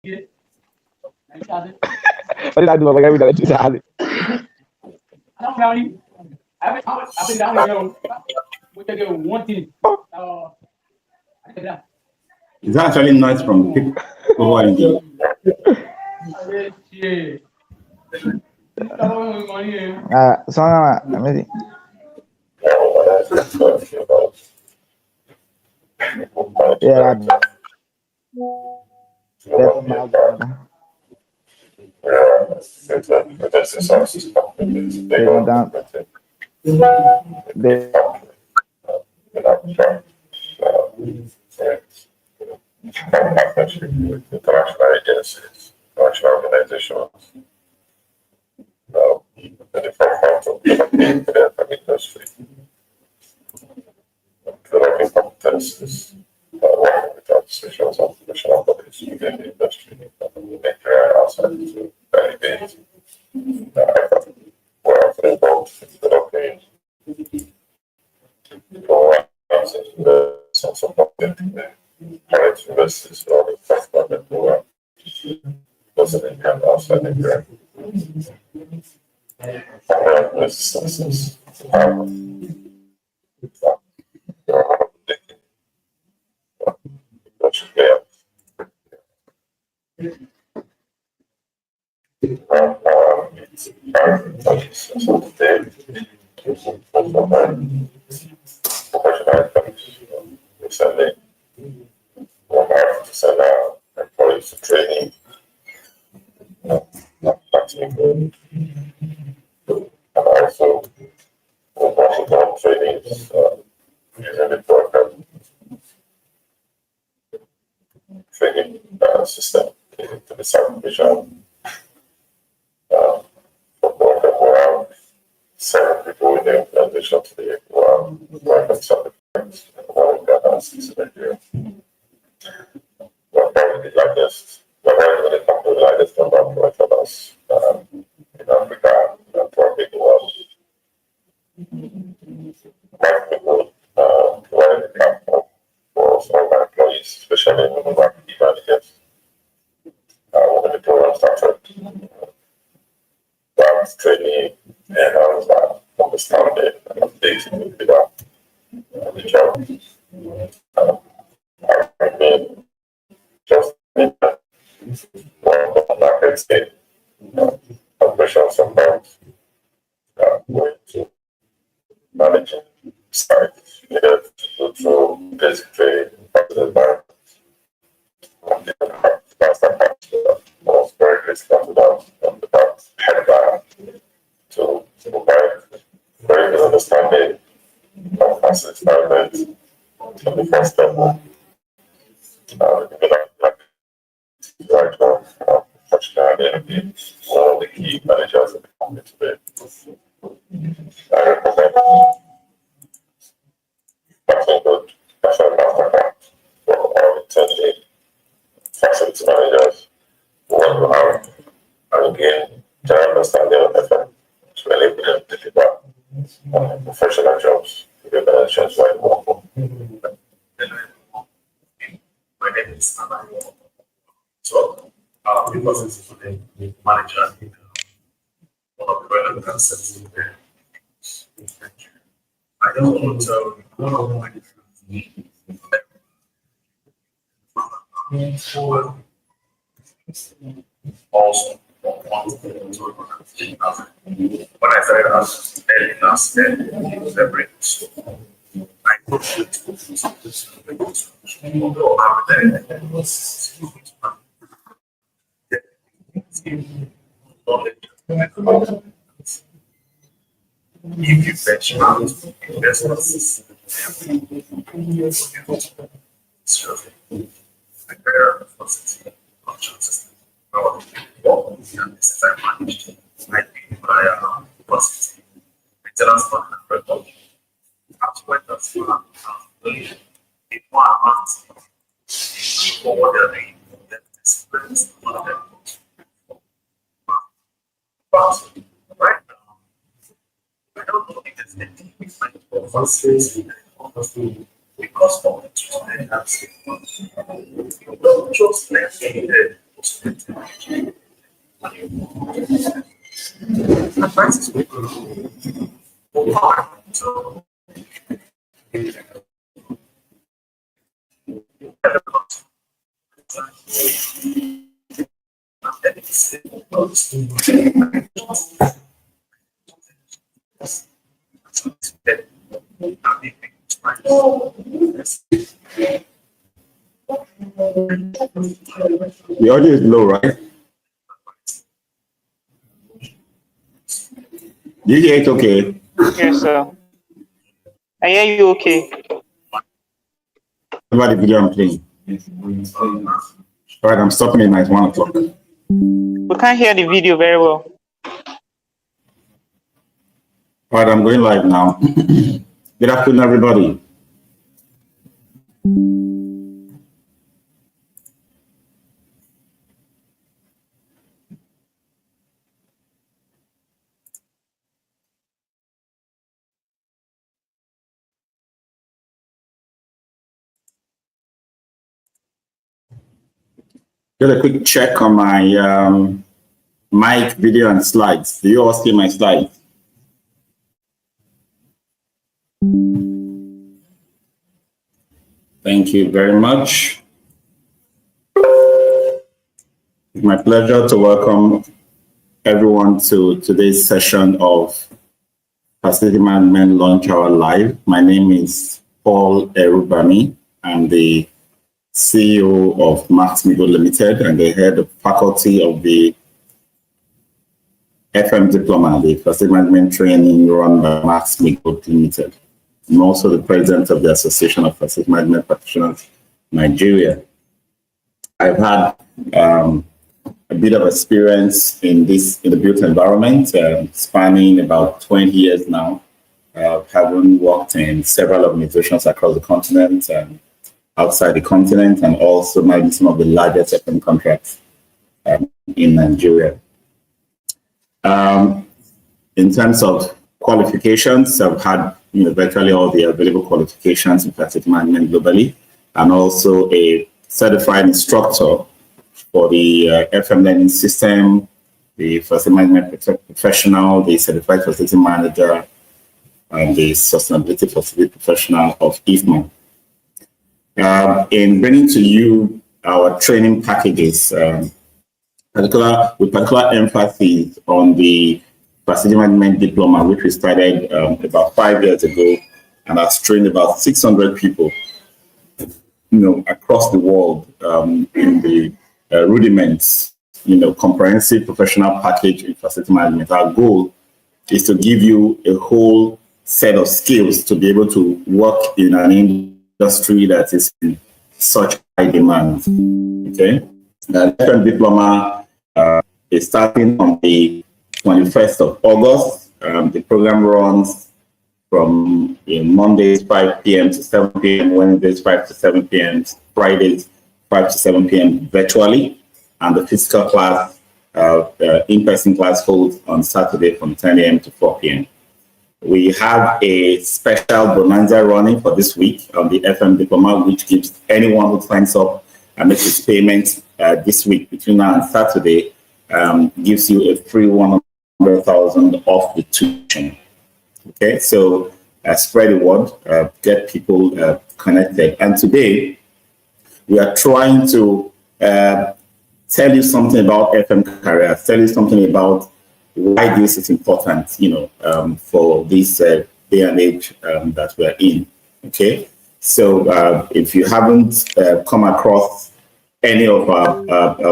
What did I do? I'm like every day. Just had it. It's actually nice from people who are in the So let me see. Yeah, better miles. They went down. They partnership with international agencies, international organizations, the different kinds of the FM industry, developing competencies, working with associations and professional bodies within the industry, in Nigeria and outside to validate. We're also involved in developing programs in the sense of current universities or the first government program, both in India and outside India. Resistance. Recently, we have to send our employees to training, Max-Migold, and also we've also done trainings using the program training system to the certification for program. We have 7 people in the organization today who are working certificates in one Ghana and 6 in Nigeria. We're probably the largest, we're going to come to the largest number of professionals in Africa and probably the world. Many people provide the platform for some of our employees, especially in the marketing managers. When the program started, that training and understanding and updating the job. I mean, just in one market state, operations sometimes going to managing sites, you needed to go through basic training, environment. Was very critical to that, and that had that to provide very good understanding of asset management on the first level. Right now, unfortunately, one of the key managers of the company today. I recommend Max-Migold as a masterclass for all intended facility managers who want to have and gain general understanding of FM to enable them to deliver professional jobs in the organizations where they work for. My name is Anna. So, because it's the manager, one of the relevant concepts in there. I don't want to one of my also when I started as early last year, it was every so I put although I'm if you benchmark investments, very positive chances. And this time managed, I think by positive maintenance partner record as well as in 1 month for what they're doing, that experience one of them. But right now, I don't know if there's anything we find for facility because of the today that's just like Advances with power. So, The audio is low, right? Do you hear it okay? Yes, sir. I hear you okay. About the video I'm playing. All right, I'm stopping it now. It's 1 o'clock. We can't hear the video very well. All right, I'm going live now. Good afternoon, everybody. Just a quick check on my mic, video, and slides. Do you all see my slides? Thank you very much. It's my pleasure to welcome everyone to today's session of Facility Management Launch Hour Live. My name is Paul Erubami. I'm the CEO of Max-Migold Limited and the head of faculty of the Diploma, the Facility Management training run by Max-Migold Limited. I'm also the president of the Association of Facility Management Practitioners, Nigeria. I've had a bit of experience in the built environment, spanning about 20 years now, having worked in several organizations across the continent and outside the continent, and also managing some of the largest FM contracts in Nigeria. In terms of qualifications, I've had virtually all the available qualifications in facility management globally, and also a certified instructor for the FM learning system, the facility management professional, the certified facility manager, and the sustainability facility professional of IFMA. In bringing to you our training packages, with particular emphasis on the Facility Management Diploma, which we started about 5 years ago, and has trained about 600 people, across the world in the rudiments, comprehensive professional package in facility management. Our goal is to give you a whole set of skills to be able to work in an industry that is in such high demand. Okay, the FM Diploma is starting on the 21st of August. The program runs from Mondays 5 p.m. to 7 p.m., Wednesdays 5 to 7 p.m., Fridays 5 to 7 p.m. virtually, and the physical class, in-person class holds on Saturday from 10 a.m. to 4 p.m. We have a special bonanza running for this week on the FM Diploma, which gives anyone who signs up and makes his payment this week between now and Saturday, gives you a free 100,000 off the tuition. Okay, so spread the word, get people connected. And today, we are trying to tell you something about FM careers, tell you something about why this is important, for this day and age that we're in. Okay, so if you haven't come across any of our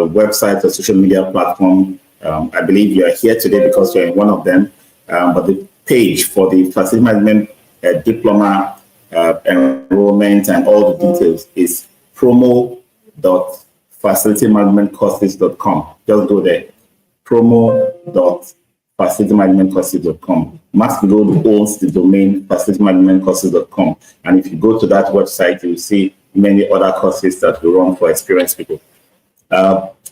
websites or social media platform, I believe you are here today because you're in one of them. But the page for the Facility Management Diploma enrollment and all the details is promo.facilitymanagementcourses.com. Just go there. promo.facilitymanagementcourses.com. Max-Migold owns the domain facilitymanagementcourses.com. And if you go to that website, you will see many other courses that we run for experienced people.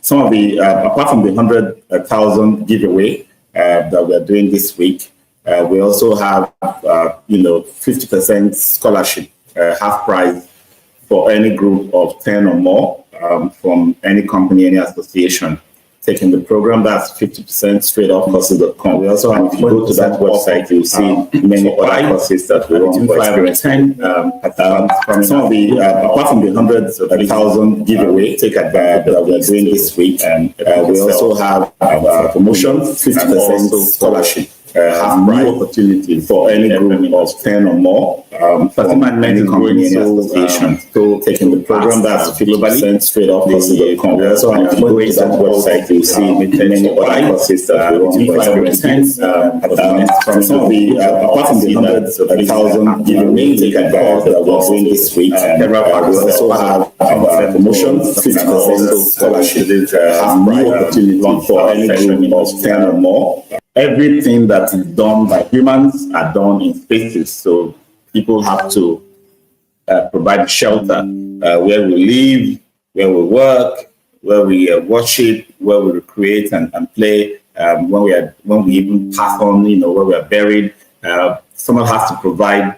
Some of the, apart from the 100,000 giveaway that we're doing this week, we also have, 50% scholarship, half price for any group of 10 or more from any company, any association. Taking the program, that's 50% straight off courses.com. We also have, if you go to that website, you'll see many other courses that we run for 5 and 10. Some of the, apart from the hundreds of thousands giveaway, take advantage that we are doing this week. And we also have promotion, 50% scholarship. New opportunities for any group of 10 or more. Any company, any association. So taking the program, that's 50% straight off courses.com. We also have, if you go to that website, you'll see many other courses that we run for 5 and 10. Some of the, apart from the hundreds of thousands giveaway, take advantage that we're doing this week. And we also have promotion, 50% scholarship. New opportunity for any group of 10 or more. Everything that is done by humans are done in spaces. So people have to provide shelter where we live, where we work, where we worship, where we recreate and play. When we even pass on, where we are buried, someone has to provide,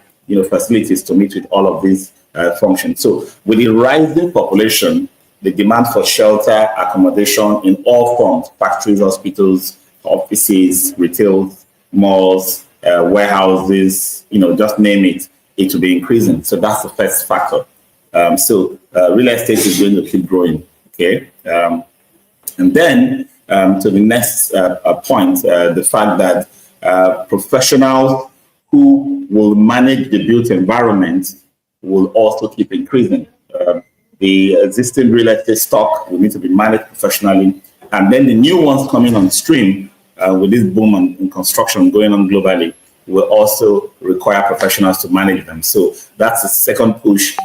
facilities to meet with all of these functions. So with the rising population, the demand for shelter, accommodation in all forms, factories, hospitals, offices, retail, malls, warehouses, just name it, it will be increasing. So that's the first factor. So real estate is going to keep growing, okay? And then to the next point, the fact that professionals who will manage the built environment will also keep increasing. The existing real estate stock will need to be managed professionally. And then the new ones coming on stream with this boom in construction going on globally will also require professionals to manage them. So that's the second push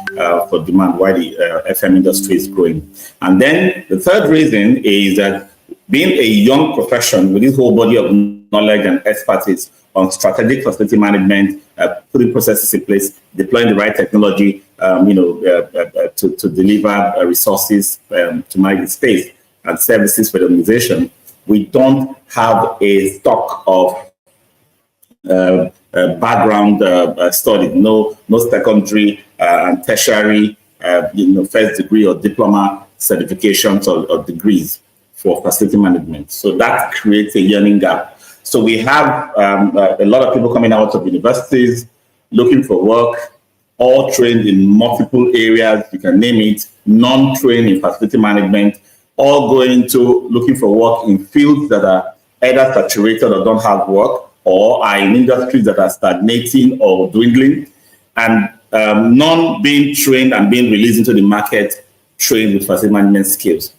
for demand, why the FM industry is growing. And then the third reason is that being a young profession with this whole body of knowledge and expertise on strategic facility management, putting processes in place, deploying the right technology, to deliver resources to manage the space and services for the organization, we don't have a stock of background study, no secondary and tertiary, first degree or diploma certifications or degrees for facility management. So that creates a yearning gap. So we have a lot of people coming out of universities looking for work, all trained in multiple areas, you can name it, non-trained in facility management, all going to looking for work in fields that are either saturated or don't have work, or are in industries that are stagnating or dwindling, and none being trained and being released into the market trained with facility management skills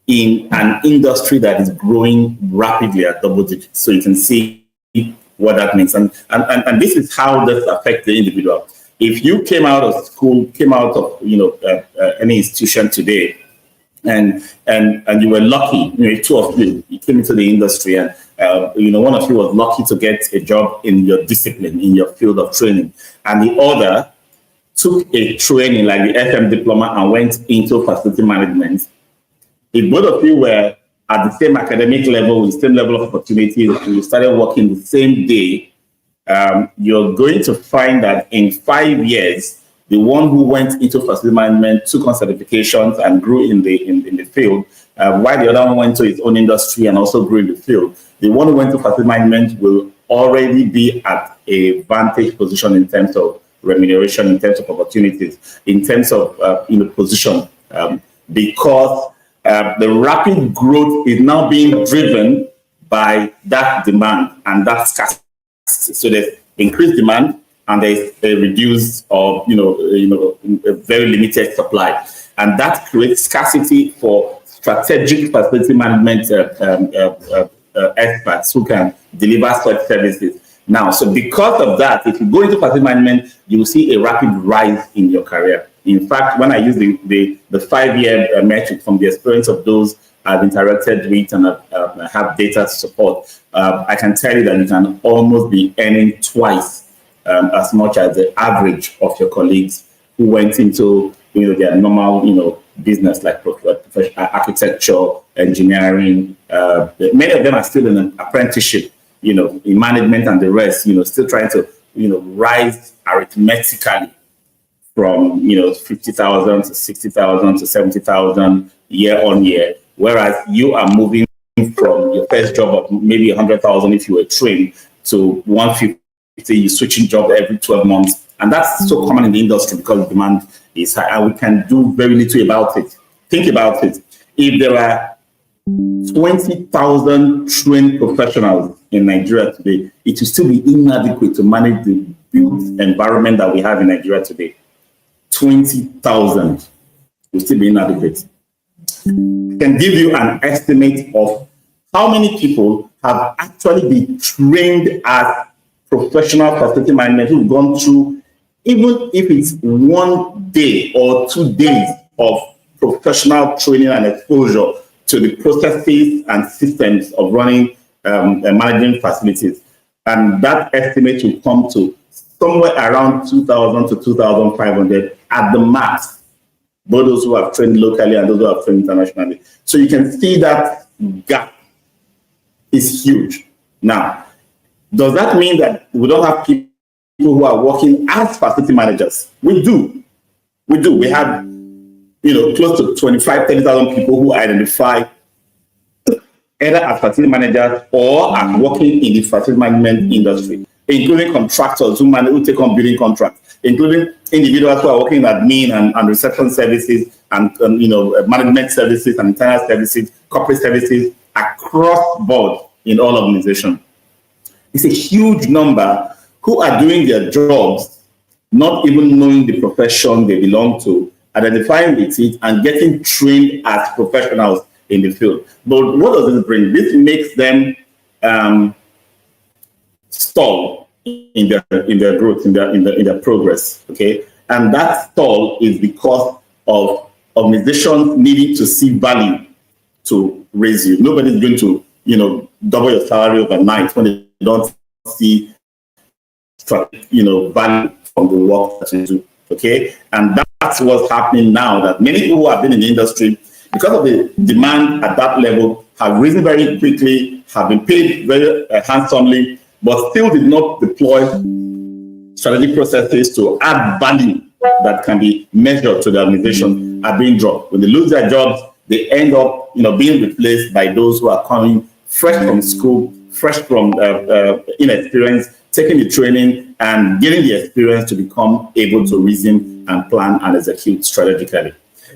in an industry that is growing rapidly at double digits. So you can see what that means. And this is how this affects the individual. If you came out of school, came out of any institution today, and you were lucky, two of you came into the industry, and one of you was lucky to get a job in your discipline, in your field of training, and the other took a training like the FM Diploma and went into facility management. If both of you were at the same academic level, with the same level of opportunity, and you started working the same day, you're going to find that in 5 years, the one who went into facility management took on certifications and grew in the field, while the other one went to his own industry and also grew in the field. The one who went to facility management will already be at a vantage position in terms of remuneration, in terms of opportunities, in terms of position, because the rapid growth is now being driven by that demand and that scarcity. So there's increased demand, and there's a reduced or a very limited supply, and that creates scarcity for strategic facility management experts who can deliver such services. Now, so because of that, if you go into facility management, you will see a rapid rise in your career. In fact, when I use the 5-year metric from the experience of those I've interacted with and have data to support, I can tell you that you can almost be earning twice as much as the average of your colleagues who went into their normal business like architecture, engineering. Many of them are still in an apprenticeship, in management and the rest, still trying to rise arithmetically from 50,000 to 60,000 to 70,000 year on year, whereas you are moving from your first job of maybe 100,000 if you were trained to 150. You're switching job every 12 months, and that's so common in the industry because demand is high, and we can do very little about it. Think about it. If there are 20,000 trained professionals in Nigeria today, it will still be inadequate to manage the built environment that we have in Nigeria today. 20,000 will still be inadequate. I can give you an estimate of how many people have actually been trained as professional facility management who've gone through, even if it's 1 day or 2 days of professional training and exposure to the processes and systems of running and managing facilities. And that estimate will come to somewhere around 2,000 to 2,500 at the max, both those who have trained locally and those who have trained internationally. So you can see that gap is huge. Now, does that mean that we don't have people who are working as facility managers? We do. We have, close to 25, 30,000 people who identify either as facility managers or as working in the facility management industry, including contractors who take on building contracts, including individuals who are working in admin and reception services and management services and internal services, corporate services across board in all organizations. It's a huge number who are doing their jobs, not even knowing the profession they belong to, identifying with it and getting trained as professionals in the field. But what does this bring? This makes them stall in their growth, in their progress. Okay, and that stall is because of organizations needing to see value to raise you. Nobody's going to double your salary overnight when they don't see value from the work that you do. Okay, and that's what's happening now, that many people who have been in the industry, because of the demand at that level, have risen very quickly, have been paid very handsomely, but still did not deploy strategic processes to add value that can be measured to the organization, are being dropped. When they lose their jobs, they end up being replaced by those who are coming fresh from school, fresh from inexperience, taking the training and getting the experience to become able to reason and plan and execute strategically.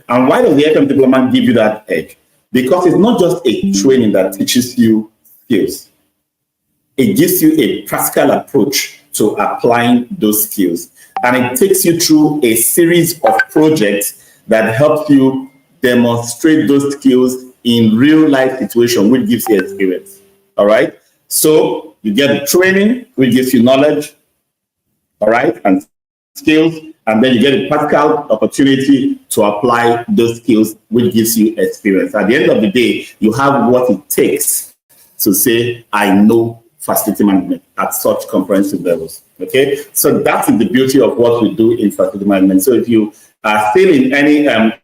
And why does the FM Diploma give you that edge? Because it's not just a training that teaches you skills. It gives you a practical approach to applying those skills. And it takes you through a series of projects that help you demonstrate those skills in real life situations, which gives you experience. All right. So you get the training, which gives you knowledge, all right, and skills, and then you get a practical opportunity to apply those skills, which gives you experience. At the end of the day, you have what it takes to say, I know facility management at such comprehensive levels. Okay, so that is the beauty of what we do in facility management. So if you are still in any kind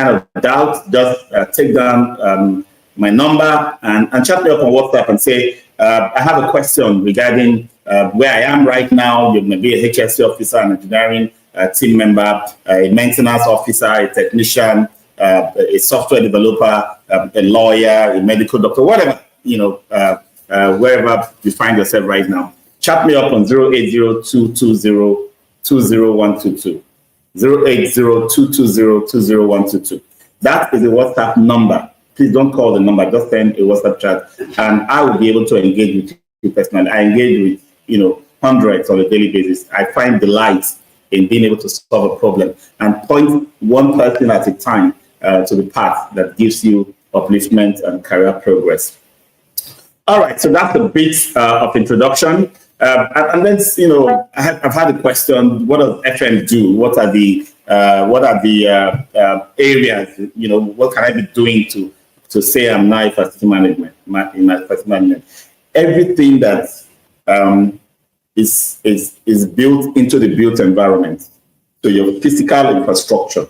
of doubt, just take down my number and chat me up on WhatsApp and say, I have a question regarding where I am right now. You may be a HSC officer, an engineering team member, a maintenance officer, a technician, a software developer, a lawyer, a medical doctor, whatever, wherever you find yourself right now. Chat me up on 080-220-20122. 080-220-20122. That is a WhatsApp number. Please don't call the number, just send a WhatsApp chat, and I will be able to engage with you personally. I engage with, hundreds on a daily basis. I find delight in being able to solve a problem and point one person at a time to the path that gives you upliftment and career progress. All right, so that's a bit of introduction. And then, I've had a question: what does FM do? What are the areas? What can I be doing to say I'm now in facility management? In my facility management, everything that is built into the built environment. So your physical infrastructure,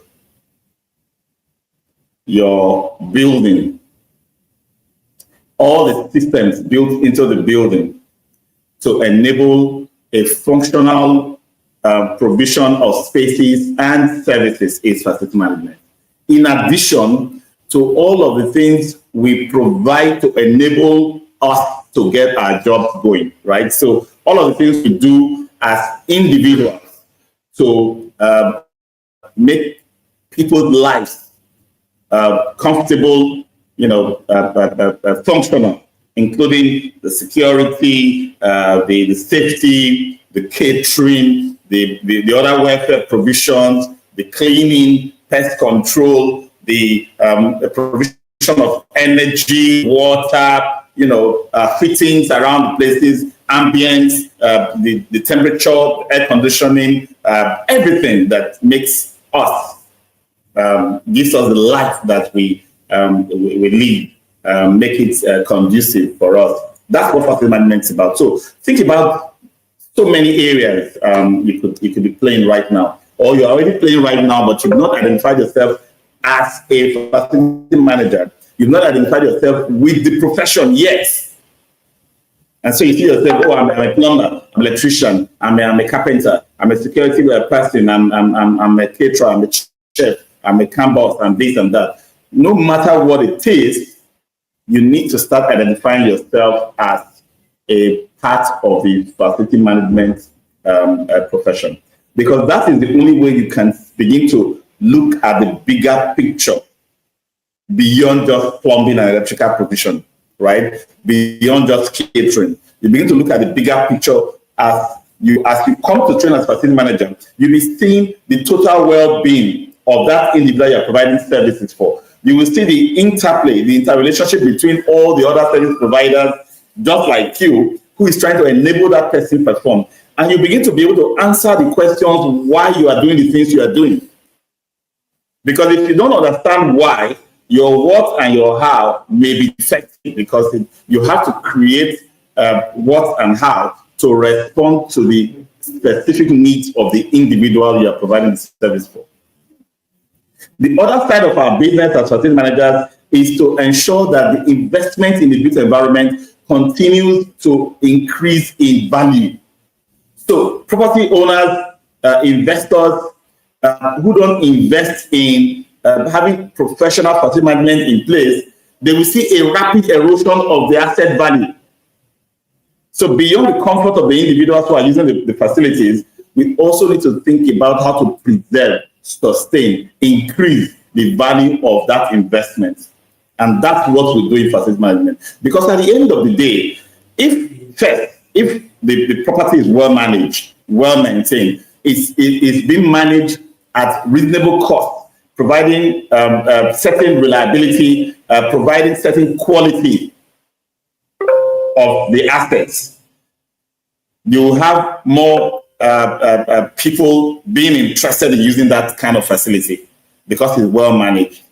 your building, all the systems built into the building to enable a functional provision of spaces and services is facility management. In addition to all of the things we provide to enable us to get our jobs going, right? So all of the things we do as individuals to make people's lives comfortable, functional, including the security, the safety, the catering, the other welfare provisions, the cleaning, pest control, the provision of energy, water, fittings around the places, ambience, the temperature, air conditioning, everything that makes us, gives us the life that we live, make it conducive for us. That's what facility management is about. So think about so many areas you could be playing right now, or you're already playing right now, but you've not identified yourself as a facility manager. You've not identified yourself with the profession yet. And so you see yourself, oh, I'm a plumber, I'm an electrician, I'm a carpenter, I'm a security person, I'm a caterer, I'm a chef, I'm a campus, I'm this and that. No matter what it is, you need to start identifying yourself as a part of the facility management profession. Because that is the only way you can begin to look at the bigger picture beyond just plumbing and electrical provision, right? Beyond just catering. You begin to look at the bigger picture as you come to train as facility manager, you'll be seeing the total well-being of that individual you're providing services for. You will see the interplay, the interrelationship between all the other service providers, just like you, who is trying to enable that person to perform. And you begin to be able to answer the questions why you are doing the things you are doing. Because if you don't understand why, your what and your how may be effective, because you have to create what and how to respond to the specific needs of the individual you are providing the service for. The other side of our business as facility managers is to ensure that the investment in the built environment continues to increase in value. So property owners, investors who don't invest in having professional facility management in place, they will see a rapid erosion of the asset value. So beyond the comfort of the individuals who are using the facilities, we also need to think about how to preserve, sustain, increase the value of that investment. And that's what we do in facility management. Because at the end of the day, if the property is well managed, well maintained, it's being managed at reasonable cost, providing certain reliability, providing certain quality of the assets, you will have more people being interested in using that kind of facility because it's well managed,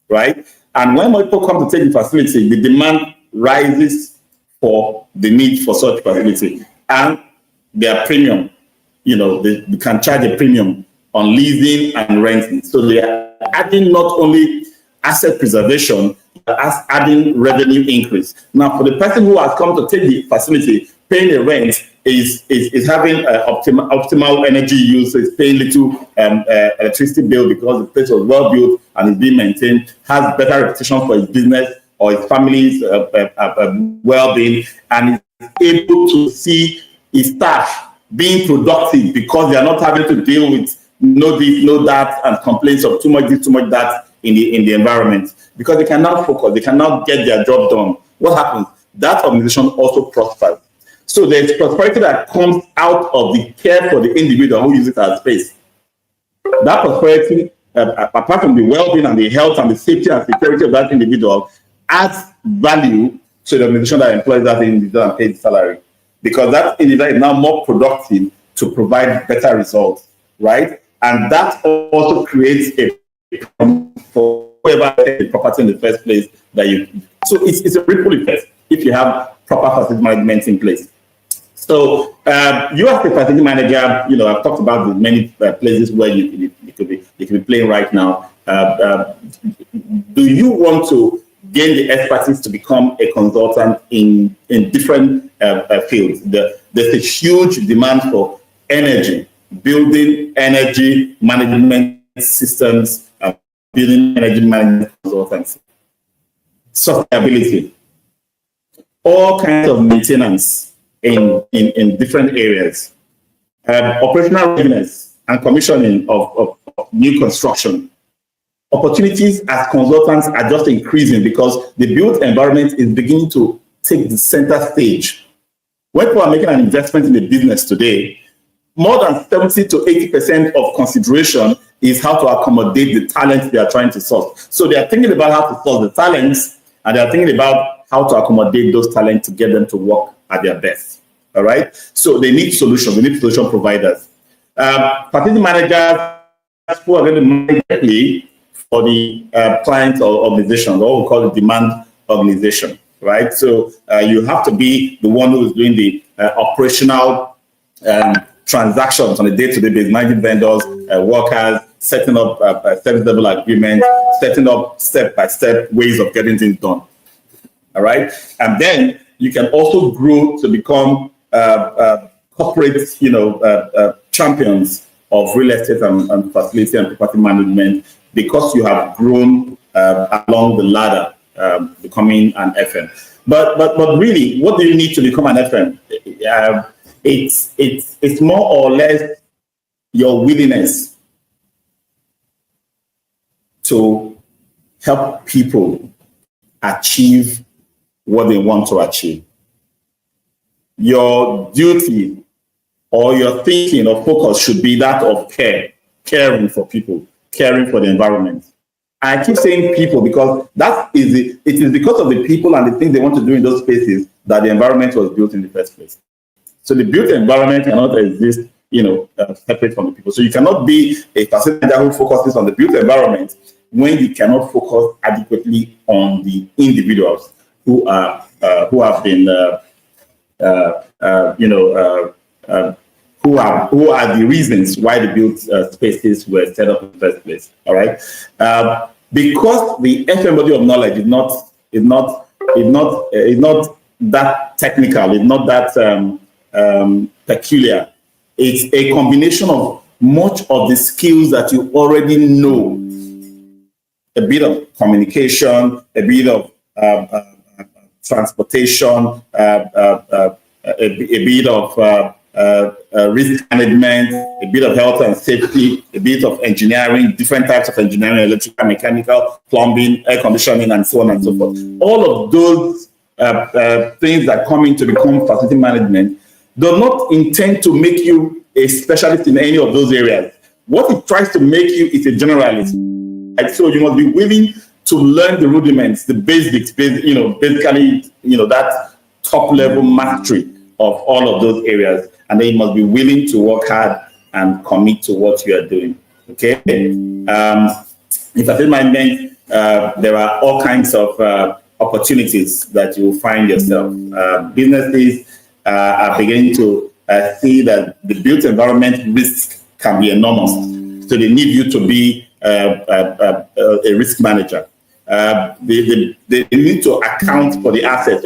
right? And when more people come to take the facility, the demand rises for the need for such facility, and their premium, they can charge a premium on leasing and renting. So they are adding not only asset preservation, but adding revenue increase. Now, for the person who has come to take the facility, paying a rent is having optimal energy use, is paying little electricity bill because the place was well built and is being maintained, has better reputation for his business or his family's well-being, and is able to see his staff being productive because they are not having to deal with no this, no that, and complaints of too much this, too much that in the environment, because they cannot focus, they cannot get their job done. What happens? That organization also prospers. So there's prosperity that comes out of the care for the individual who uses it as space. That prosperity, apart from the well-being and the health and the safety and security of that individual, adds value to the organization that employs that individual and pays salary. Because that individual is now more productive to provide better results, right? And that also creates a for whoever the property in the first place that you. So it's a ripple effect if you have proper facility management in place. So you as the facility manager, I've talked about the many places where you could be playing right now. Do you want to gain the expertise to become a consultant in different fields? There's a huge demand for energy, building energy management systems, building energy management consultancy, sustainability, all kinds of maintenance in different areas, operational readiness and commissioning of new construction. Opportunities as consultants are just increasing because the built environment is beginning to take the center stage. When people are making an investment in a business today, more than 70 to 80% of consideration is how to accommodate the talents they are trying to source. So they are thinking about how to source the talents, and they are thinking about how to accommodate those talents to get them to work at their best. All right. So they need solutions. They need solution providers. Facility managers who are going to manage directly for the client or organization, or we call it demand organization. Right. So you have to be the one who is doing the operational transactions on a day-to-day basis, managing vendors, workers, setting up service level agreements, setting up step-by-step ways of getting things done. All right. And then you can also grow to become corporate, champions of real estate and facility and property management, because you have grown along the ladder, becoming an FM. But really, what do you need to become an FM? It's more or less your willingness to help people achieve what they want to achieve. Your duty or your thinking or focus should be that of caring for people, caring for the environment. I keep saying people because it is because of the people and the things they want to do in those spaces that the environment was built in the first place. So the built environment cannot exist, separate from the people. So you cannot be a facilitator who focuses on the built environment when you cannot focus adequately on the individuals who have been, who are the reasons why the built spaces were set up in the first place. All right, because the FM body of knowledge is not that technical. It's not that peculiar. It's a combination of much of the skills that you already know. A bit of communication, a bit of transportation, a bit of risk management, a bit of health and safety, a bit of engineering, different types of engineering, electrical, mechanical, plumbing, air conditioning, and so on and so forth. All of those things that come in to become facility management do not intend to make you a specialist in any of those areas. What it tries to make you is a generalist. And so you must be willing to learn the rudiments, the basics, basically, that top level mastery of all of those areas. And then you must be willing to work hard and commit to what you are doing. Okay. In facility management, there are all kinds of opportunities that you will find yourself. Businesses are beginning to see that the built environment risk can be enormous. So they need you to be a risk manager. They need to account for the assets.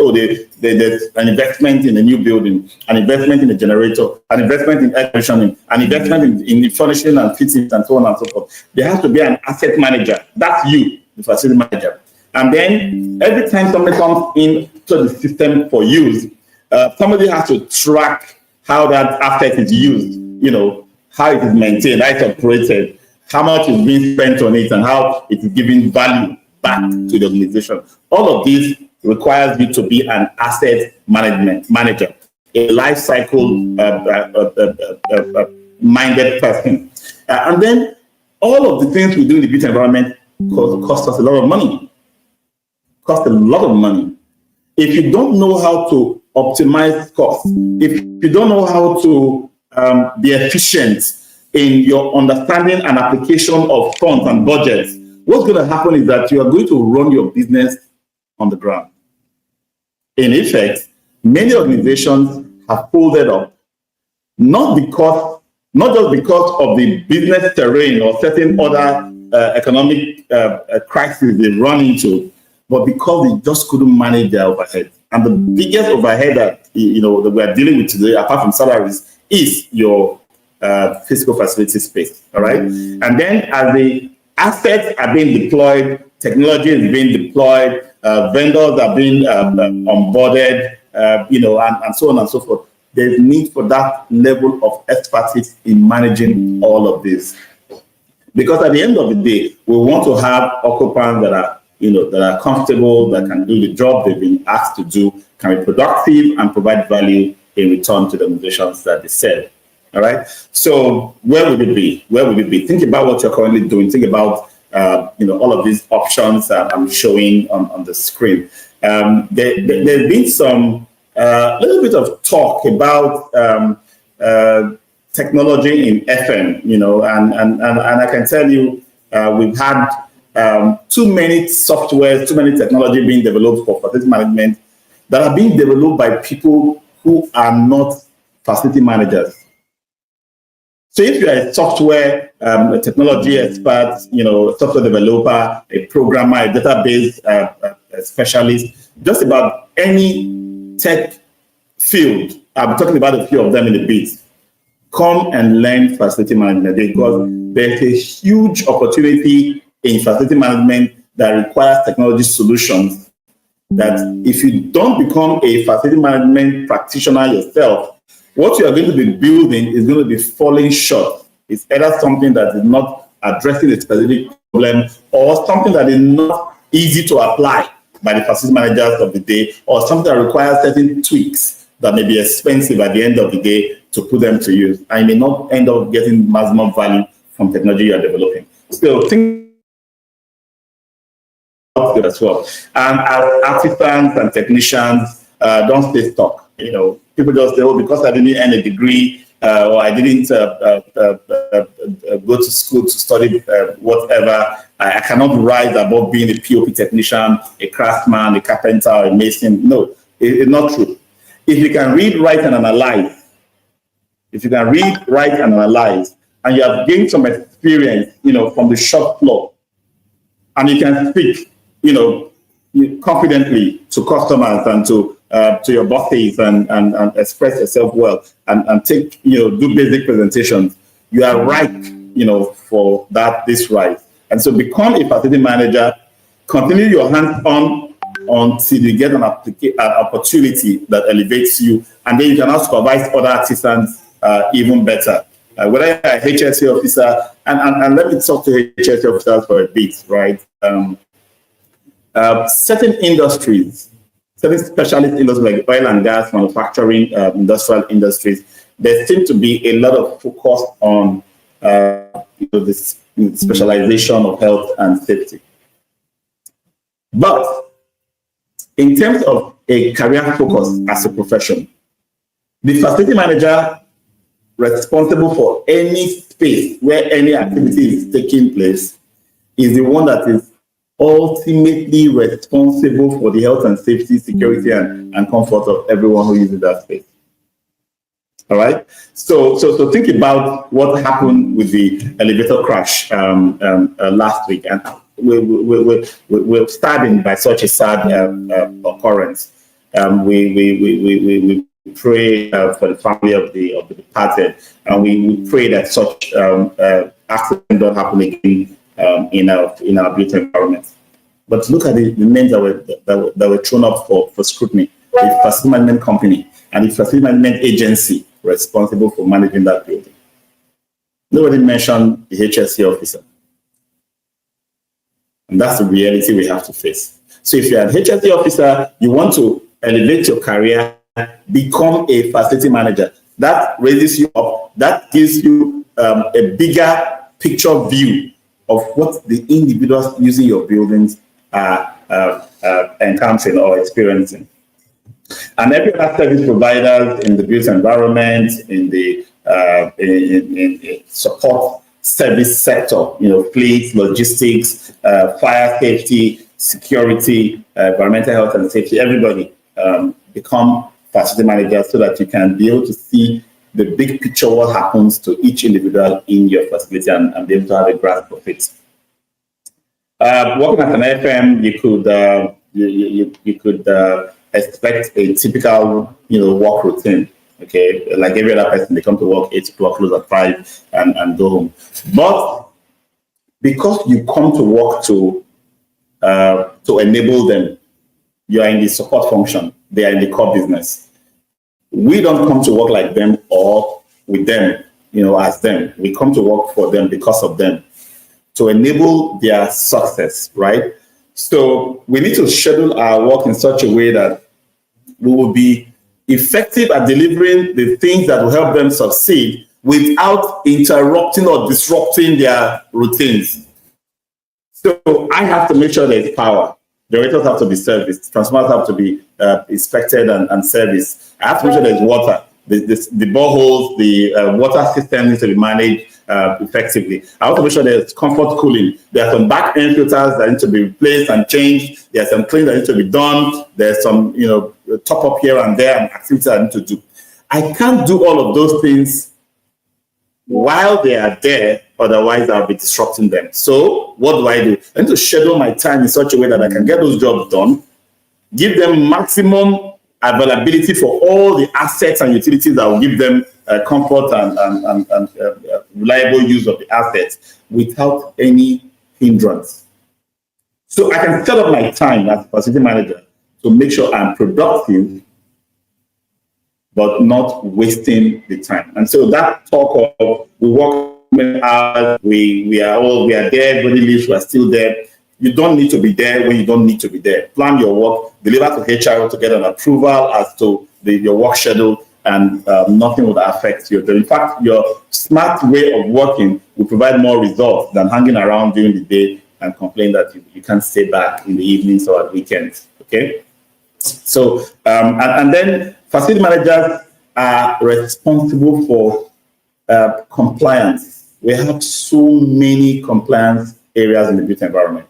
There's an investment in a new building, an investment in a generator, an investment in air conditioning, an investment in the furnishing and fittings, and so on and so forth. There has to be an asset manager. That's you, the facility manager. And then every time somebody comes into the system for use, somebody has to track how that asset is used, how it is maintained, how it's operated, how much is being spent on it, and how it is giving value back to the organization. All of this requires you to be an asset management manager, a life cycle minded person. And then all of the things we do in the built environment cost us a lot of money. Cost a lot of money. If you don't know how to optimize costs, if you don't know how to be efficient in your understanding and application of funds and budgets, what's going to happen is that you are going to run your business on the ground. In effect, many organizations have folded up, not just because of the business terrain or certain other economic crises they run into, but because they just couldn't manage their overhead. And the biggest overhead that we are dealing with today, apart from salaries, is your physical facility space. All right. And then as the assets are being deployed, technology is being deployed, vendors are being onboarded, and so on and so forth. There's need for that level of expertise in managing all of this. Because at the end of the day, we want to have occupants that are comfortable, that can do the job they've been asked to do, can be productive and provide value in return to the organizations that they serve. All right. So where would it be? Where would it be? Think about what you're currently doing. Think about all of these options that I'm showing on the screen. There's been some little bit of talk about technology in FM, and I can tell you we've had too many softwares, too many technology being developed for facility management that are being developed by people who are not facility managers. So if you're a software, a technology expert, a software developer, a programmer, a database a specialist, just about any tech field, I'll be talking about a few of them in a bit, come and learn facility management, because there's a huge opportunity in facility management that requires technology solutions that if you don't become a facility management practitioner yourself, what you are going to be building is going to be falling short. It's either something that is not addressing a specific problem or something that is not easy to apply by the facility managers of the day, or something that requires certain tweaks that may be expensive at the end of the day to put them to use. And you may not end up getting maximum value from technology you are developing. So think about it as well. And as artisans and technicians, don't stay stuck. People just say, oh, because I didn't earn a degree or I didn't go to school to study whatever, I cannot rise above being a POP technician, a craftsman, a carpenter, or a mason. No, it's not true. If you can read, write, and analyze, and you have gained some experience, from the shop floor, and you can speak, confidently to customers and to your bosses and express yourself well and take, do basic presentations, you are right, for this right. And so become a facility manager, continue your hands-on until you get an opportunity that elevates you, and then you can now supervise other artisans even better. Whether you're a HSC officer, and let me talk to HSC officers for a bit, right? Certain industries, certain specialist industries like oil and gas, manufacturing, industrial industries, there seems to be a lot of focus on this specialization of health and safety. But in terms of a career focus as a profession, the facility manager responsible for any space where any activity is taking place is the one that is ultimately responsible for the health and safety, security, and comfort of everyone who uses that space. All right. So think about what happened with the elevator crash last week, and we're saddened by such a sad occurrence. We pray for the family of the departed, and we pray that such accident don't happen again in our built environment. But look at the names that were thrown up for scrutiny: the facility management company and the facility management agency responsible for managing that building. Nobody mentioned the HSC officer. And that's the reality we have to face. So if you're an HSC officer, you want to elevate your career, become a facility manager. That raises you up. That gives you a bigger picture view of what the individuals using your buildings are encountering or experiencing. And every other service providers in the built environment, in the in support service sector, fleet, logistics, fire safety, security, environmental health and safety, everybody become facility managers so that you can be able to see the big picture, what happens to each individual in your facility, and be able to have a grasp of it. Working at an FM, you could expect a typical work routine. Okay, like every other person, they come to work 8 o'clock, close at 5, and go home. But because you come to work to enable them, you are in the support function. They are in the core business. We don't come to work like them or with them, as them. We come to work for them because of them, to enable their success, right? So we need to schedule our work in such a way that we will be effective at delivering the things that will help them succeed without interrupting or disrupting their routines. So I have to make sure there's power. Generators have to be serviced. Transformers have to be inspected and serviced. I have to make sure there's water. The boreholes, the water system needs to be managed effectively. I have to make sure there's comfort cooling. There are some back-end filters that need to be replaced and changed. There's some cleaning that needs to be done. There's some, top up here and there and activities I need to do. I can't do all of those things while they are there, otherwise I'll be disrupting them. So what do? I need to schedule my time in such a way that I can get those jobs done, give them maximum availability for all the assets and utilities that will give them comfort and reliable use of the assets without any hindrance. So I can set up my time as a facility manager to make sure I'm productive, but not wasting the time. And so that talk of we work hours, we are there, everybody leaves, we are still there. You don't need to be there when you don't need to be there. Plan your work, deliver to HR to get an approval as to your work schedule, and nothing would affect you. In fact, your smart way of working will provide more results than hanging around during the day and complain that you can't stay back in the evenings or at weekends. Okay? So, and then facility managers are responsible for compliance. We have so many compliance areas in the built environment.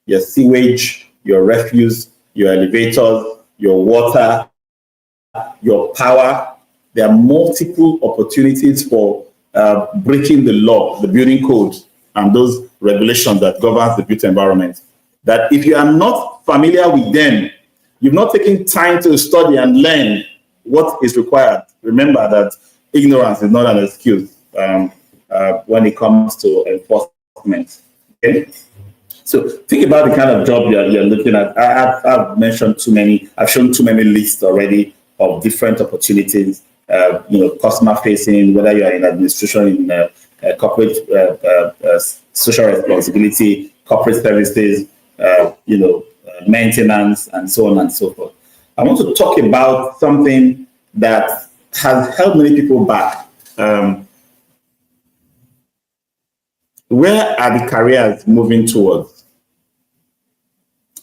Your sewage, your refuse, your elevators, your water, your power. There are multiple opportunities for breaking the law, the building code, and those regulations that governs the built environment. That if you are not familiar with them, you've not taken time to study and learn what is required. Remember that ignorance is not an excuse when it comes to enforcement. Okay? So think about the kind of job you're looking at. I've mentioned too many. I've shown too many lists already of different opportunities. Customer facing, whether you are in administration, in corporate social responsibility, corporate services, maintenance, and so on and so forth. I want to talk about something that has held many people back. Where are the careers moving towards?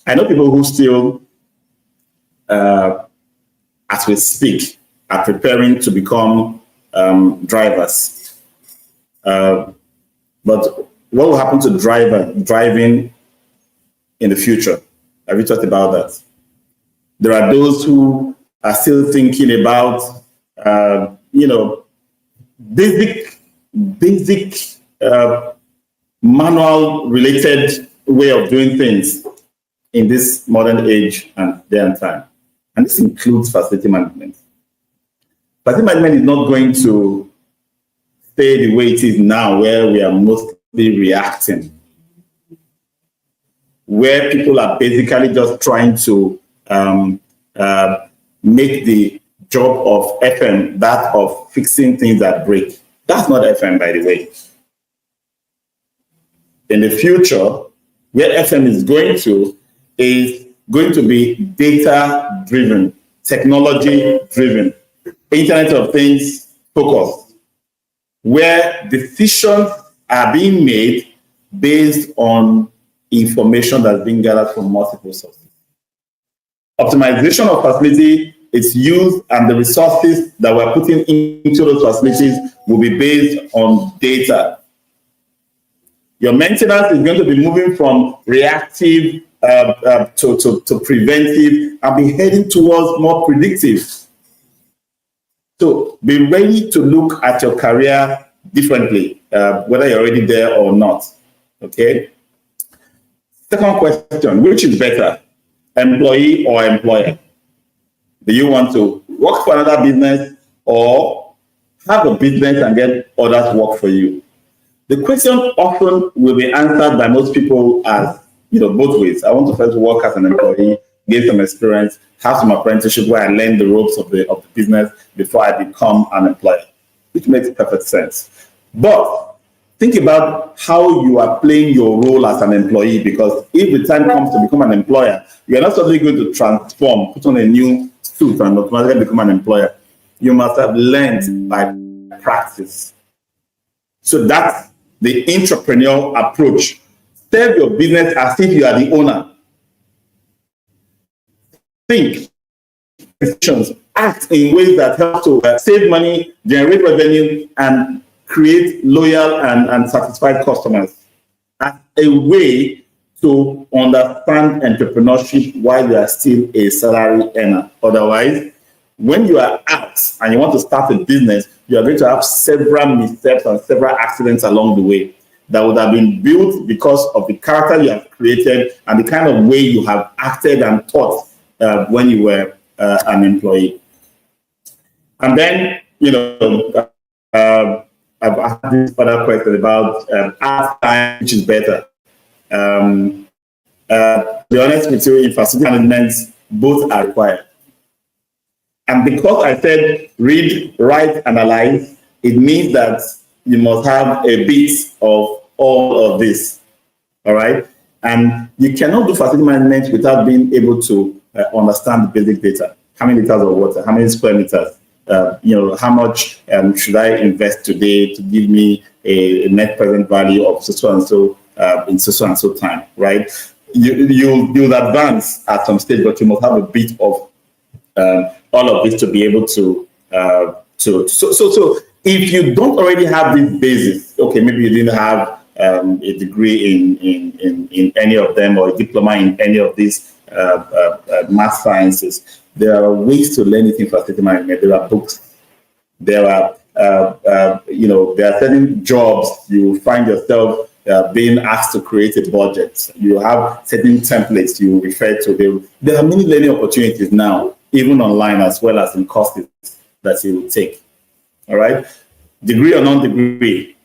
I know people who still, as we speak, are preparing to become drivers. But what will happen to driving in the future? Have you thought about that? There are those who are still thinking about, basic manual-related way of doing things in this modern age and day and time. And this includes facility management. Facility management is not going to stay the way it is now, where we are mostly reacting, where people are basically just trying to make the job of FM that of fixing things that break. That's not FM, by the way. In the future, where FM is going to be data-driven, technology-driven, Internet of Things focused, where decisions are being made based on information that's being gathered from multiple sources. Optimization of facility, its use, and the resources that we're putting into those facilities will be based on data. Your maintenance is going to be moving from reactive to preventive and be heading towards more predictive. So be ready to look at your career differently, whether you're already there or not. Okay? Second question, which is better, employee or employer? Do you want to work for another business or have a business and get others work for you? The question often will be answered by most people as, both ways. I want to first work as an employee, gain some experience, have some apprenticeship where I learn the ropes of the business before I become an employer, which makes perfect sense. But think about how you are playing your role as an employee, because if the time comes to become an employer, you are not suddenly going to transform, put on a new suit and automatically become an employer. You must have learned by practice. So that's the entrepreneurial approach. Serve your business as if you are the owner. Think, act in ways that help to save money, generate revenue, and create loyal and satisfied customers as a way to understand entrepreneurship while you are still a salary earner. Otherwise, when you are out and you want to start a business, you are going to have several missteps and several accidents along the way that would have been built because of the character you have created and the kind of way you have acted and thought when you were an employee. And then, I've asked this other question about time, which is better. To be honest with you, in facility management, both are required. And because I said read, write, analyze, it means that you must have a bit of all of this. All right? And you cannot do facility management without being able to understand the basic data. How many liters of water? How many square meters? How much should I invest today to give me a net present value of so and so in so and so time, right? You'll advance at some stage, but you must have a bit of all of this to be able to. So if you don't already have this basis, okay, maybe you didn't have a degree in any of them or a diploma in any of these math sciences. There are ways to learn it in facility management. There are books. There are, there are certain jobs you find yourself being asked to create a budget. You have certain templates you refer to. There are many learning opportunities now, even online as well as in courses that you will take. All right, degree or non-degree,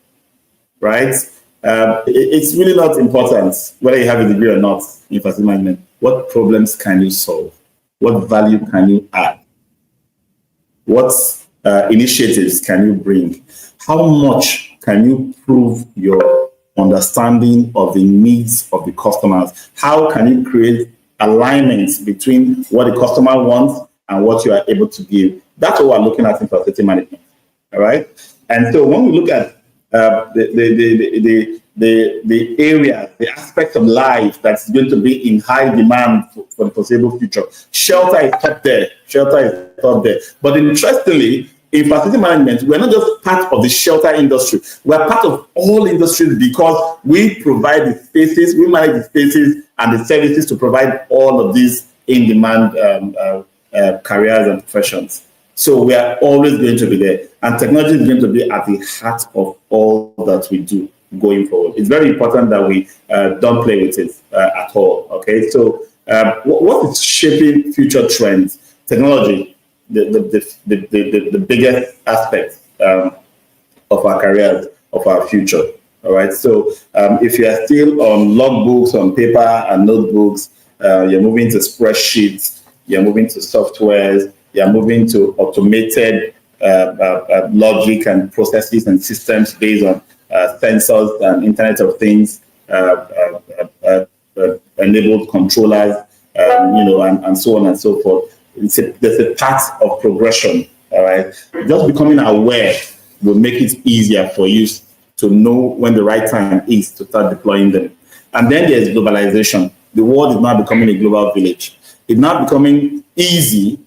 right? It's really not important whether you have a degree or not in facility management. What problems can you solve? What value can you add? What initiatives can you bring? How much can you prove your understanding of the needs of the customers? How can you create alignments between what the customer wants and what you are able to give? That's what we're looking at in facility management. All right. And so when we look at the area, the aspect of life that's going to be in high demand for the foreseeable future, shelter is up there. But interestingly, in facility management, we're not just part of the shelter industry. We're part of all industries because we provide the spaces, we manage the spaces and the services to provide all of these in-demand careers and professions. So we are always going to be there. And technology is going to be at the heart of all that we do going forward. It's very important that we don't play with it at all. Okay, so what is shaping future trends? Technology, the biggest aspect of our careers, of our future. All right, so if you are still on logbooks, on paper and notebooks, you're moving to spreadsheets, you're moving to softwares, you're moving to automated logic and processes and systems based on sensors and Internet of Things, enabled controllers, and so on and so forth. There's a path of progression. All right, just becoming aware will make it easier for you to know when the right time is to start deploying them. And then there's globalization. The world is now becoming a global village. It's now becoming easy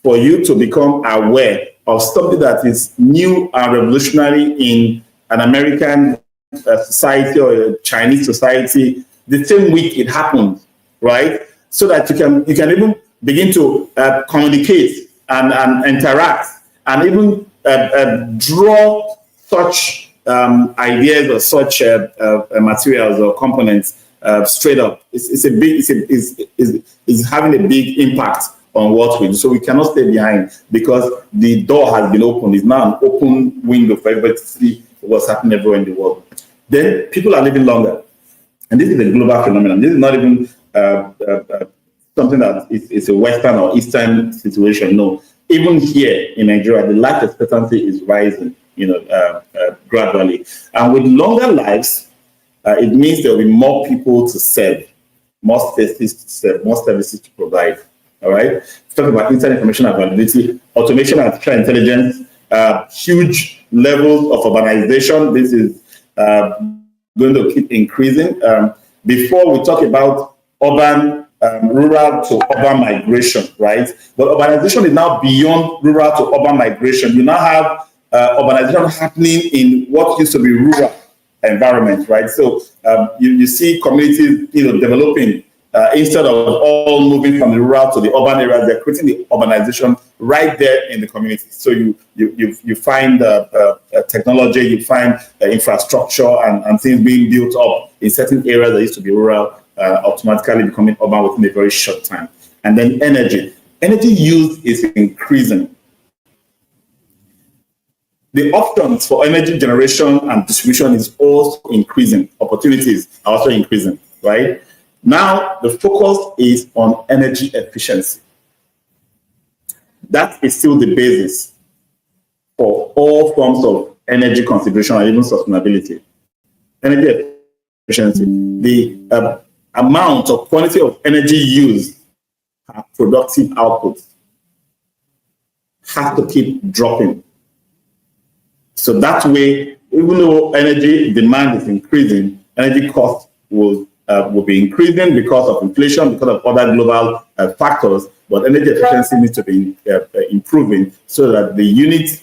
for you to become aware of something that is new and revolutionary in an American society or a Chinese society the same week it happened, right? So that you can even begin to communicate and interact and even draw such ideas or such materials or components straight up. It's having a big impact on what we do. So we cannot stay behind because the door has been opened. It's now an open window for everybody to see what's happening everywhere in the world. Then people are living longer. And this is a global phenomenon. This is not even something that is a Western or Eastern situation. No, even here in Nigeria, the life expectancy is rising, gradually. And with longer lives, it means there will be more people to serve, more spaces to serve, more services to provide. All right. Talk about internet information availability, automation, artificial intelligence, huge levels of urbanization. This is going to keep increasing. Before we talk about urban, rural to urban migration, right? But urbanization is now beyond rural to urban migration. You now have urbanization happening in what used to be rural environment, right? So you see communities, developing instead of all moving from the rural to the urban areas. They're creating the urbanization right there in the community. So you find technology, you find infrastructure and things being built up in certain areas that used to be rural, automatically becoming urban within a very short time. And then energy use is increasing. The options for energy generation and distribution is also increasing. Opportunities are also increasing, right? Now, the focus is on energy efficiency. That is still the basis for all forms of energy consideration and even sustainability. Energy efficiency, the amount or quantity of energy used per productive output has to keep dropping. So that way, even though energy demand is increasing, energy costs will be increasing because of inflation, because of other global factors, but energy efficiency needs to be improving so that the unit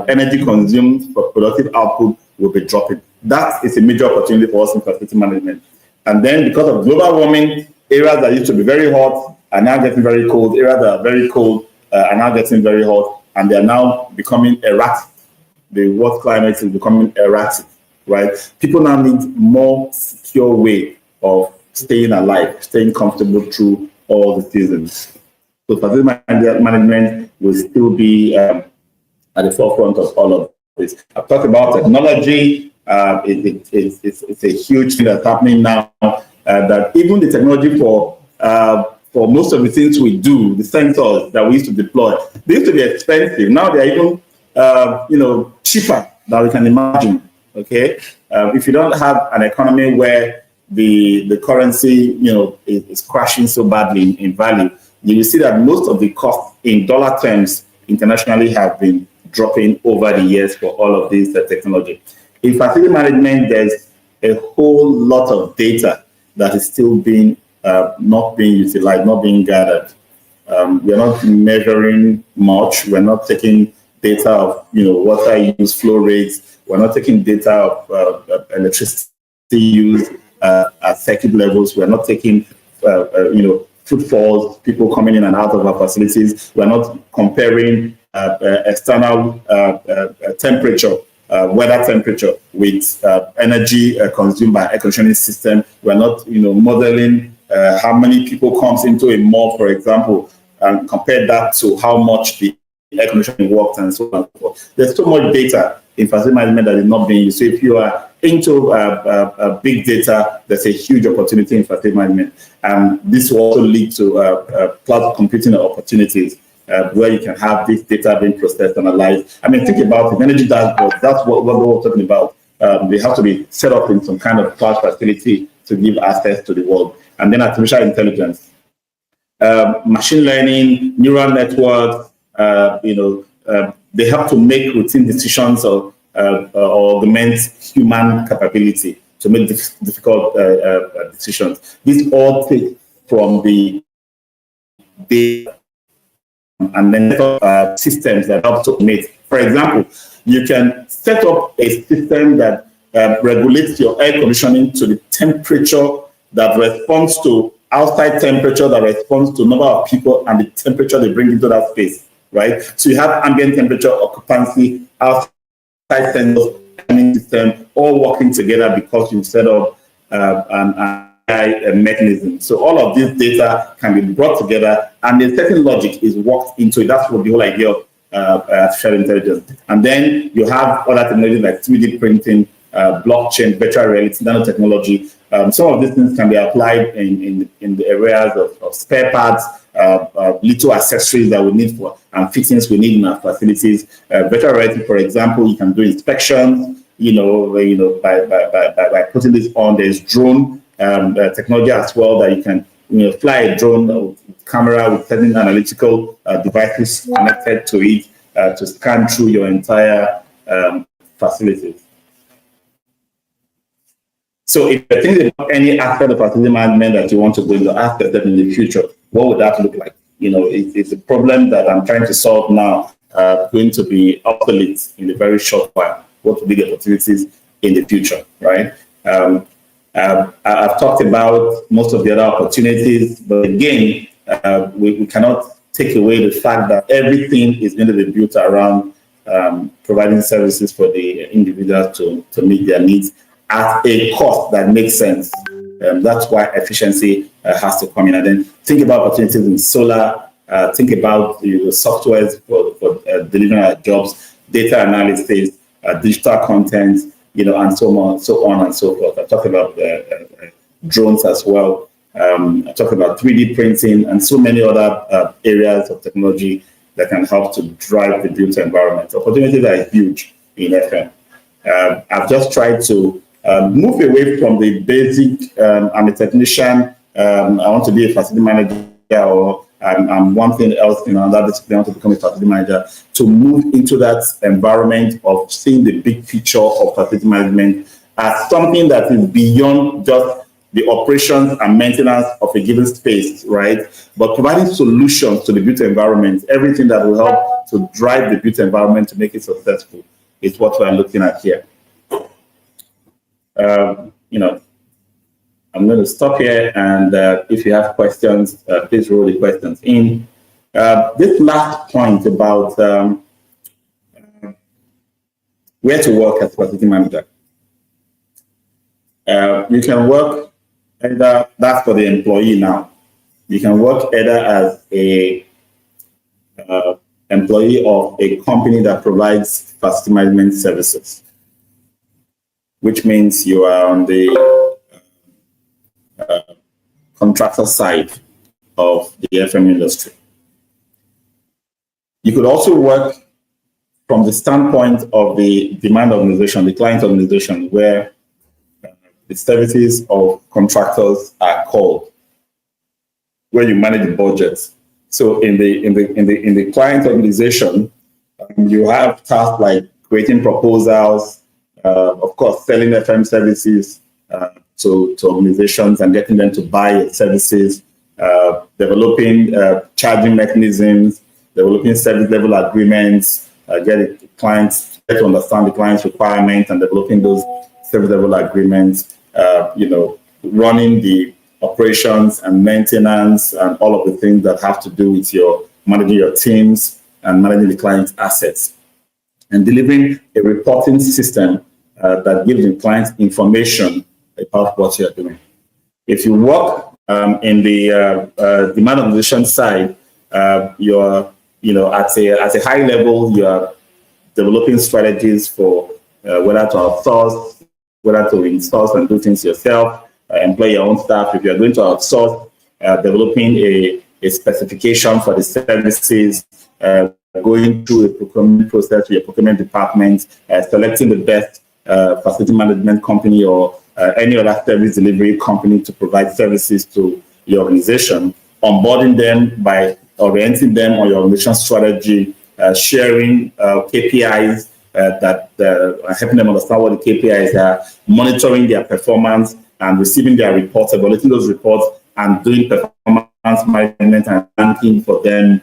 energy consumed for productive output will be dropping. That is a major opportunity for us in facility management. And then because of global warming, areas that used to be very hot are now getting very cold. Areas that are very cold are now getting very hot, and they are now becoming erratic. The world climate is becoming erratic, right? People now need more secure way of staying alive, staying comfortable through all the seasons. So facility management will still be at the forefront of all of this. I've talked about technology. It's a huge thing that's happening now. That even the technology for most of the things we do, the sensors that we used to deploy, they used to be expensive. Now they're even cheaper than we can imagine. Okay, if you don't have an economy where the currency is crashing so badly in value, you will see that most of the costs in dollar terms internationally have been dropping over the years for all of this technology. In facility management, there's a whole lot of data that is still not being utilized, not being gathered. We're not measuring much. We're not taking data of water use, flow rates. We're not taking data of electricity use at circuit levels. We're not taking footfalls, people coming in and out of our facilities. We're not comparing external temperature, weather temperature with energy consumed by air conditioning system. We're not modeling how many people comes into a mall, for example, and compare that to how much the air conditioning works and so on and so forth. There's so much data in facility management that is not being used. So if you are into big data, there's a huge opportunity in facility management. And this will also lead to cloud computing opportunities where you can have this data being processed and analyzed. I mean, think about it. Energy dashboards, that's what we're talking about. They have to be set up in some kind of cloud facility to give access to the world. And then artificial intelligence, machine learning, neural networks, they have to make routine decisions or augment human capability to make difficult decisions. These all take from the data and then systems that help to automate. For example, you can set up a system that regulates your air conditioning to the temperature that responds to outside temperature, that responds to number of people and the temperature they bring into that space, right? So you have ambient temperature, occupancy, outside sensors, system all working together because you set up mechanism. So all of this data can be brought together, and a certain logic is worked into it. That's what the whole idea of artificial intelligence. And then you have other technologies like 3D printing, blockchain, virtual reality, nanotechnology. Some of these things can be applied in the areas of spare parts, little accessories that we need for, and fittings we need in our facilities. Virtual reality, for example, you can do inspections. By putting this on. There's drone technology as well that you can fly a drone with camera with certain analytical devices connected to it to scan through your entire facilities. So if you're thinking about any aspect of facility management that you want to go into aspect in the future, what would that look like? It's a problem that I'm trying to solve now, going to be obsolete in a very short while. What will be the opportunities in the future, right? I've talked about most of the other opportunities, but again, we cannot take away the fact that everything is going to be built around providing services for the individuals to meet their needs at a cost that makes sense. That's why efficiency has to come in. And then think about opportunities in solar, think about softwares for delivering our jobs, data analysis, digital content, and so on and so forth. I talked about drones as well. I talked about 3D printing and so many other areas of technology that can help to drive the built environment. Opportunities are huge in FM. I've just tried to move away from the basic, I'm a technician, I want to be a facility manager, or I'm one thing else in another discipline, I want to become a facility manager, to move into that environment of seeing the big picture of facility management as something that is beyond just the operations and maintenance of a given space, right? But providing solutions to the built environment, everything that will help to drive the built environment to make it successful is what we're looking at here. I'm going to stop here, and if you have questions, please roll the questions in. This last point about where to work as facility manager. You can work either, that's for the employee now. You can work either as a employee of a company that provides facility management services, which means you are on the contractor side of the FM industry. You could also work from the standpoint of the demand organization, the client organization, where the services of contractors are called, where you manage the budgets. So in the client organization, you have tasks like creating proposals, of course, selling FM services to organizations and getting them to buy services, developing charging mechanisms, developing service level agreements, get to understand the client's requirements and developing those service level agreements, running the operations and maintenance and all of the things that have to do with your managing your teams and managing the client's assets, and delivering a reporting system that gives the client information about what you're doing. If you work in the demand organization side, you're at a high level, you're developing strategies for whether to outsource, whether to insource and do things yourself, employ your own staff. If you're going to outsource, developing a specification for the services, going through a procurement process with your procurement department, selecting the best facility management company or any other service delivery company to provide services to your organization, onboarding them by orienting them on your organization strategy, sharing KPIs that helping them understand what the KPIs are, monitoring their performance and receiving their reports, evaluating those reports and doing performance management and ranking for them,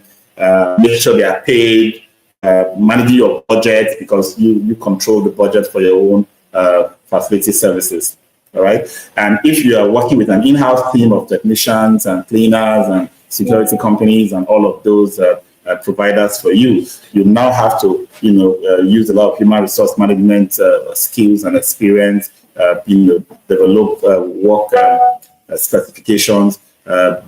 make sure they are paid, managing your budget because you control the budget for your own facility services. All right. And if you are working with an in-house team of technicians and cleaners and security companies and all of those providers for you, you now have to, use a lot of human resource management skills and experience, develop work specifications,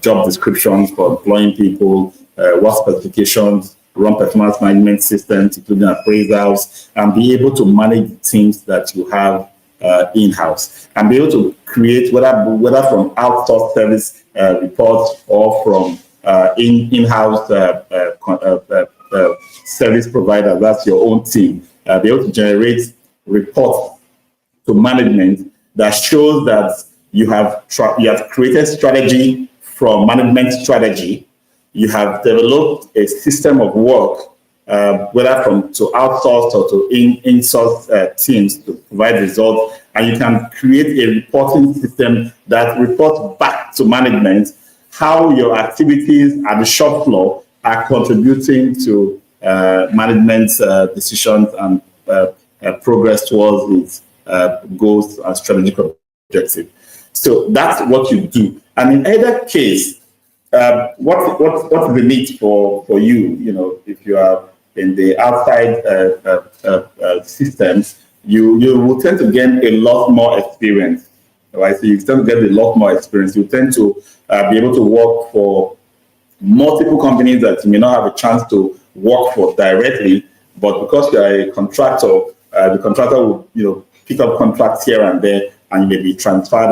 job descriptions for employing people, what specifications, run performance management systems, including appraisals, and be able to manage the teams that you have in-house, and be able to create, whether from outsourced service reports or from in-house service provider, that's your own team, be able to generate reports to management that shows that you have created strategy from management strategy. You have developed a system of work, whether to outsource or to in-source teams to provide results, and you can create a reporting system that reports back to management how your activities at the shop floor are contributing to management's decisions and progress towards its goals and strategic objectives. So that's what you do. And in either case, what's the need for you? You know, if you are in the outside systems, you will tend to gain a lot more experience, right? So you tend to get a lot more experience. You tend to be able to work for multiple companies that you may not have a chance to work for directly, but because you are a contractor, the contractor will, pick up contracts here and there, and you may be transferred and